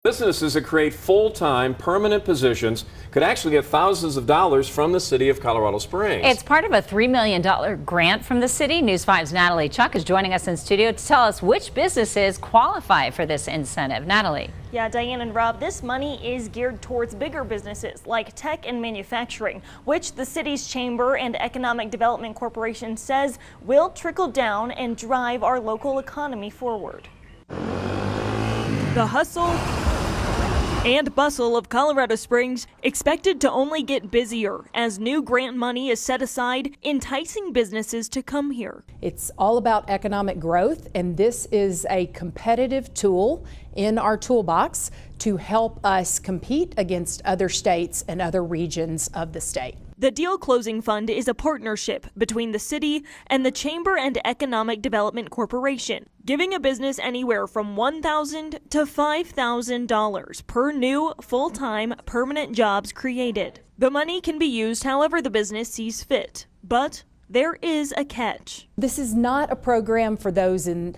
Businesses that create full-time, permanent positions could actually get thousands of dollars from the city of Colorado Springs. It's part of a $3 million grant from the city. News 5's Natalie Chuck is joining us in studio to tell us which businesses qualify for this incentive. Natalie. Yeah, Diane and Rob, this money is geared towards bigger businesses like tech and manufacturing, which the city's Chamber and Economic Development Corporation says will trickle down and drive our local economy forward. The hustle and bustle of Colorado Springs expected to only get busier as new grant money is set aside, enticing businesses to come here. It's all about economic growth, and this is a competitive tool in our toolbox to help us compete against other states and other regions of the state. The Deal Closing Fund is a partnership between the city and the Chamber and Economic Development Corporation, giving a business anywhere from $1,000 to $5,000 per new full-time permanent jobs created. The money can be used however the business sees fit, but there is a catch. This is not a program for those in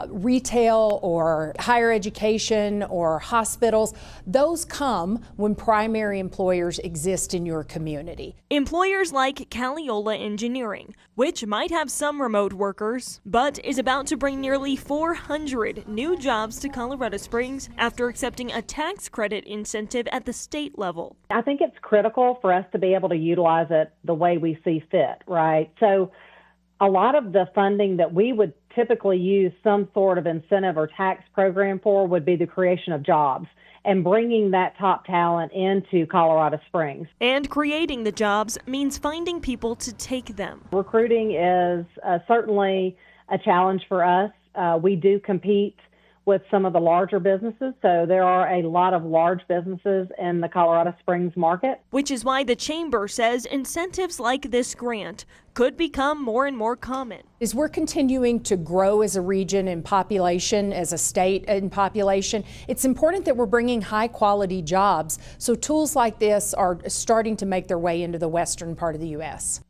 retail or higher education or hospitals. Those come when primary employers exist in your community. Employers like Caliola Engineering, which might have some remote workers, but is about to bring nearly 400 new jobs to Colorado Springs after accepting a tax credit incentive at the state level. I think it's critical for us to be able to utilize it the way we see fit, right? So a lot of the funding that we would typically use some sort of incentive or tax program for would be the creation of jobs and bringing that top talent into Colorado Springs. And creating the jobs means finding people to take them. Recruiting is certainly a challenge for us. We do compete with some of the larger businesses, so there are a lot of large businesses in the Colorado Springs market. Which is why the Chamber says incentives like this grant could become more and more common. As we're continuing to grow as a region in population, as a state in population, it's important that we're bringing high quality jobs. So tools like this are starting to make their way into the western part of the U.S.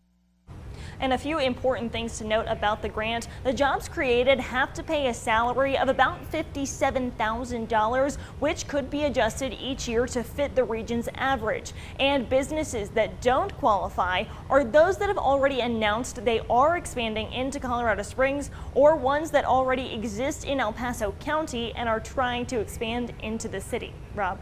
And a few important things to note about the grant. The jobs created have to pay a salary of about $57,000, which could be adjusted each year to fit the region's average. And businesses that don't qualify are those that have already announced they are expanding into Colorado Springs or ones that already exist in El Paso County and are trying to expand into the city. Rob?